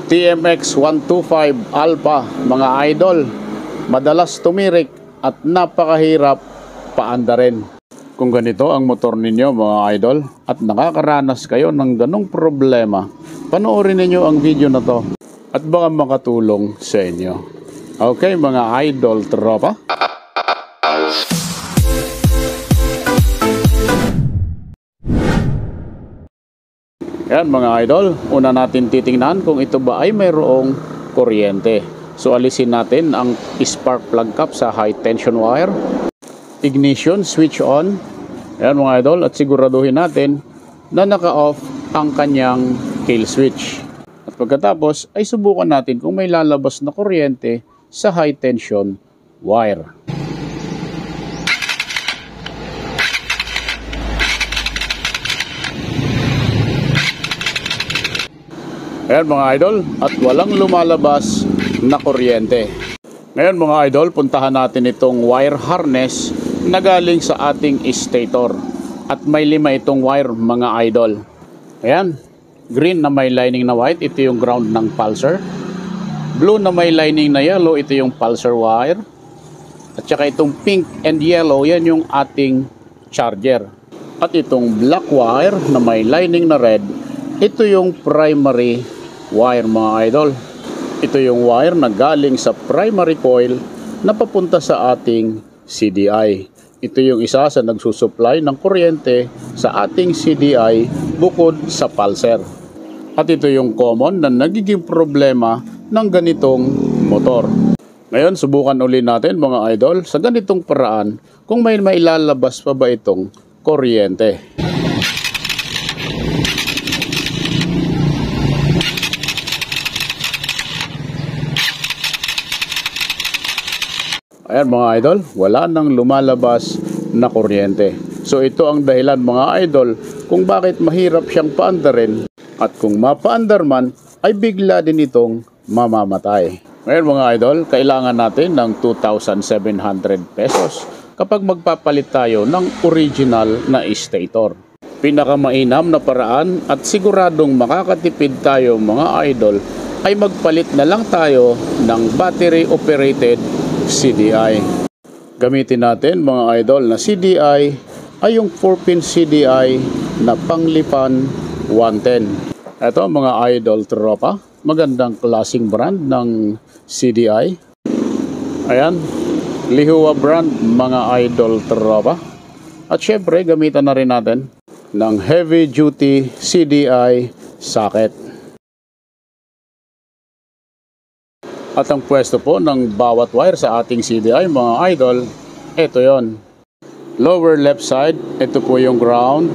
TMX 125 Alpha, mga idol. Madalas tumirik at napakahirap paandarin. Kung ganito ang motor ninyo, mga idol, at nakakaranas kayo ng ganong problema, panoorin ninyo ang video na to at baka makatulong sa inyo. Okay, mga idol tropa? Yan mga idol, una natin titingnan kung ito ba ay mayroong kuryente. So alisin natin ang spark plug cap sa high tension wire. Ignition switch on. Yan mga idol, at siguraduhin natin na naka-off ang kanyang kill switch. At pagkatapos ay subukan natin kung may lalabas na kuryente sa high tension wire. Ayan mga idol, at walang lumalabas na kuryente. Ngayon mga idol, puntahan natin itong wire harness na galing sa ating stator. At may 5 itong wire mga idol. Ayan, green na may lining na white, ito yung ground ng pulsar. Blue na may lining na yellow, ito yung pulsar wire. At saka itong pink and yellow, yan yung ating charger. At itong black wire na may lining na red, ito yung primary wire mga idol. Ito yung wire na galing sa primary coil na papunta sa ating CDI. Ito yung isa sa nagsusupply ng kuryente sa ating CDI bukod sa pulsar. At ito yung common na nagiging problema ng ganitong motor. Ngayon, subukan ulit natin mga idol sa ganitong paraan kung may mailalabas pa ba itong kuryente. Ayan mga idol, wala nang lumalabas na kuryente. So ito ang dahilan mga idol kung bakit mahirap siyang paandarin, at kung mapaandar man ay bigla din itong mamamatay. Ngayon mga idol, kailangan natin ng 2,700 pesos kapag magpapalit tayo ng original na stator. Pinakamainam na paraan at siguradong makakatipid tayo mga idol ay magpalit na lang tayo ng battery operated CDI. Gamitin natin mga idol na CDI ay yung 4-pin CDI na panglipan 110. Ito mga idol tropa, magandang klaseng brand ng CDI. Ayan, Lihua brand mga idol tropa. At syempre gamitan na rin natin ng heavy duty CDI socket. At ang pwesto po ng bawat wire sa ating CDI mga idol, ito yon. Lower left side, ito po yung ground.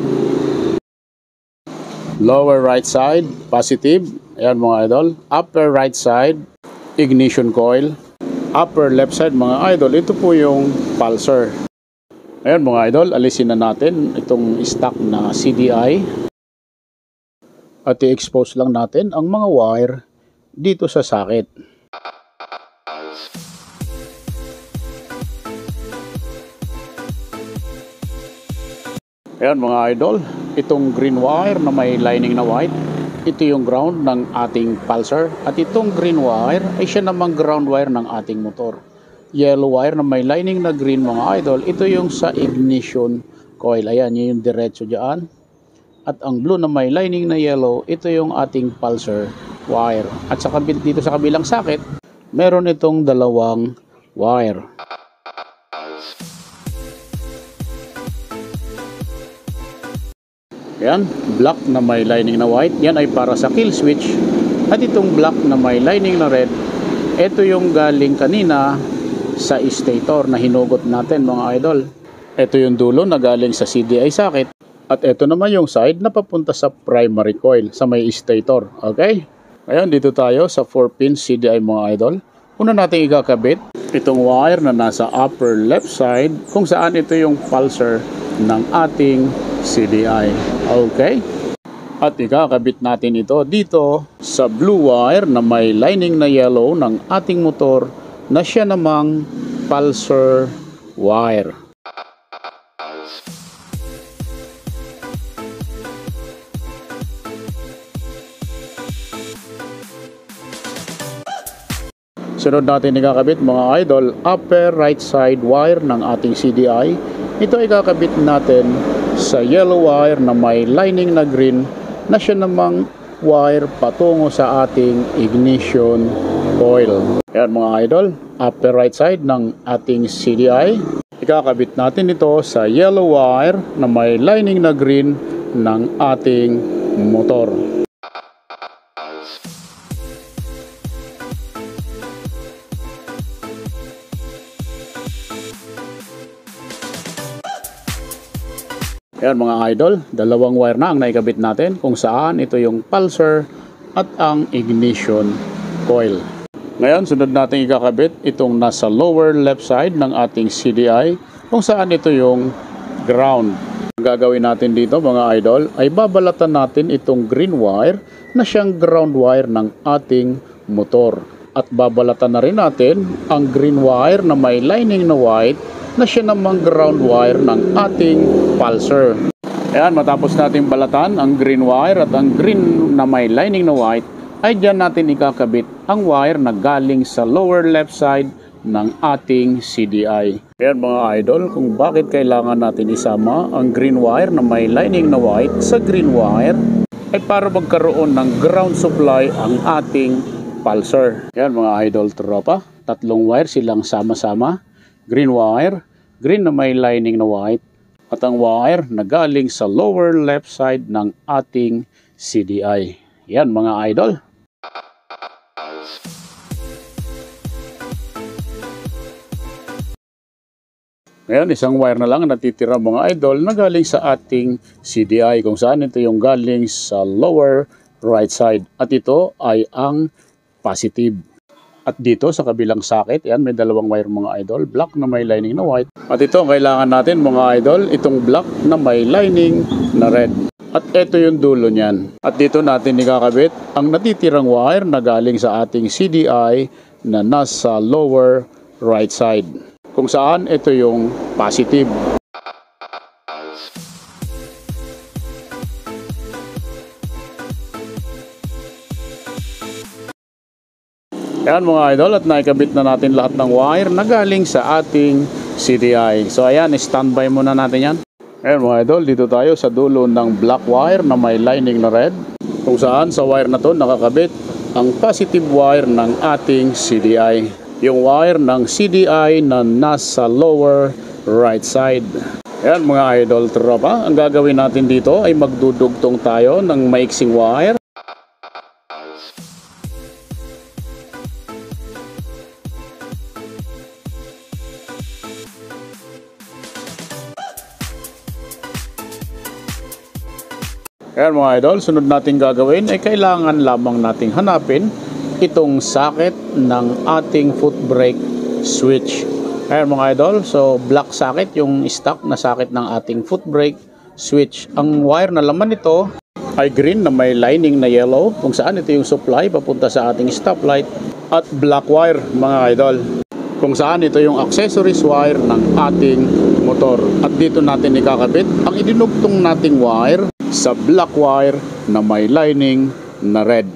Lower right side, positive. Ayan mga idol. Upper right side, ignition coil. Upper left side mga idol, ito po yung pulsar. Ayan mga idol, alisin na natin itong stock na CDI. At i-expose lang natin ang mga wire dito sa socket. Ayan mga idol, itong green wire na may lining na white, ito yung ground ng ating pulsar. At itong green wire ay siya namang ground wire ng ating motor. Yellow wire na may lining na green mga idol, ito yung sa ignition coil. Ayan, yun yung diretso dyan. At ang blue na may lining na yellow, ito yung ating pulsar wire. At sa dito sa kabilang socket, meron itong dalawang wire. Ayan, black na may lining na white, yan ay para sa kill switch. At itong black na may lining na red, ito yung galing kanina sa stator na hinugot natin mga idol. Ito yung dulo na galing sa CDI socket. At ito naman yung side na papunta sa primary coil sa may stator. Okay? Ngayon dito tayo sa 4-pin CDI mga idol. Una natin ikakabit itong wire na nasa upper left side kung saan ito yung pulsar ng ating CDI. Okay? At ikakabit natin ito dito sa blue wire na may lining na yellow ng ating motor na siya namang pulsar wire. Sunod natin ikakabit mga idol, upper right side wire ng ating CDI. Ito ay kakabit natin sa yellow wire na may lining na green na siya namang wire patungo sa ating ignition coil. Ayan mga idol, upper right side ng ating CDI. Ikakabit natin ito sa yellow wire na may lining na green ng ating motor. Ayan mga idol, dalawang wire na ang naikabit natin kung saan ito yung pulser at ang ignition coil. Ngayon, sunod natin ikakabit itong nasa lower left side ng ating CDI kung saan ito yung ground. Ang gagawin natin dito mga idol ay babalatan natin itong green wire na siyang ground wire ng ating motor. At babalatan na rin natin ang green wire na may lining na white na siya namang ground wire ng ating pulser. Ayan, matapos natin balatan ang green wire at ang green na may lining na white, ay dyan natin ikakabit ang wire na galing sa lower left side ng ating CDI. Ayan mga idol, kung bakit kailangan natin isama ang green wire na may lining na white sa green wire, ay para magkaroon ng ground supply ang ating pulser. Ayan mga idol tropa, tatlong wire silang sama-sama. Green wire, green na may lining na white, at ang wire na galing sa lower left side ng ating CDI. Yan mga idol. Ngayon, isang wire na lang natitira mga idol na galing sa ating CDI kung saan ito yung galing sa lower right side. At ito ay ang positive. At dito sa kabilang socket, yan may dalawang wire mga idol, black na may lining na white. At ito ang kailangan natin mga idol, itong black na may lining na red. At ito yung dulo niyan. At dito natin ikakabit ang natitirang wire na galing sa ating CDI na nasa lower right side. Kung saan ito yung positive. Ayan mga idol, at naikabit na natin lahat ng wire na galing sa ating CDI. So ayan, standby muna natin yan. Ayan mga idol, dito tayo sa dulo ng black wire na may lining na red. Kung saan sa wire na to nakakabit ang positive wire ng ating CDI. Yung wire ng CDI na nasa lower right side. Ayan mga idol tropa, ang gagawin natin dito ay magdudugtong tayo ng maiksing wire. Ayan mga idol, sunod natin gagawin ay kailangan lamang nating hanapin itong socket ng ating foot brake switch. Ayan mga idol, so black socket yung stock na socket ng ating foot brake switch. Ang wire na laman nito ay green na may lining na yellow kung saan ito yung supply papunta sa ating stoplight, at black wire mga idol kung saan ito yung accessories wire ng ating motor. At dito natin ikakabit ang idinugtong nating wire sa black wire na may lining na red.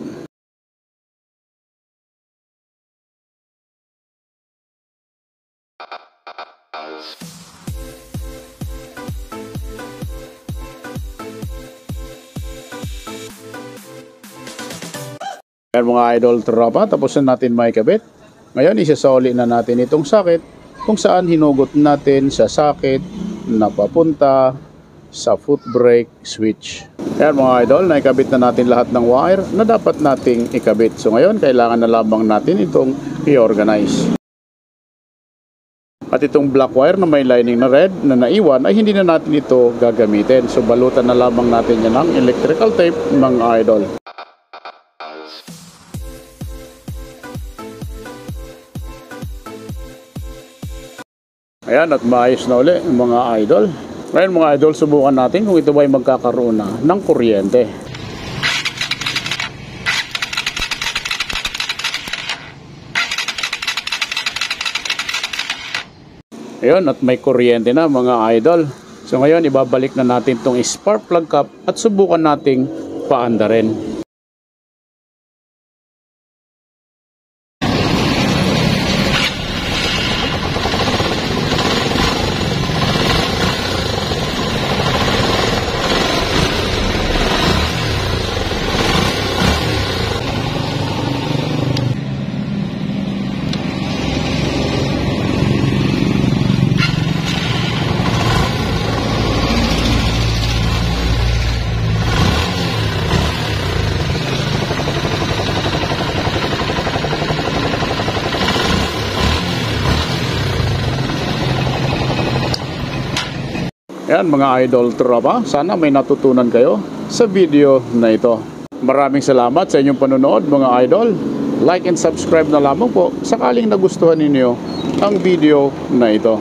Ayan mga idol tropa, tapos na natin maikabit. Ngayon isasoli na natin itong socket kung saan hinugot natin sa socket na papunta sa foot brake switch. Ayan mga idol, naikabit na natin lahat ng wire na dapat nating ikabit. So ngayon, kailangan na lamang natin itong i-organize. At itong black wire na may lining na red na naiwan ay hindi na natin ito gagamitin. So balutan na lamang natin yan ng electrical tape mga idol. Ayan, at maayos na uli mga idol. Ngayon mga idol, subukan natin kung ito ba ay magkakaroon na ng kuryente. Ayun, at may kuryente na mga idol. So ngayon, ibabalik na natin itong spark plug cap at subukan nating paandarin. Ayan mga idol tropa, sana may natutunan kayo sa video na ito. Maraming salamat sa inyong panonood mga idol. Like and subscribe na lamang po sakaling nagustuhan ninyo ang video na ito.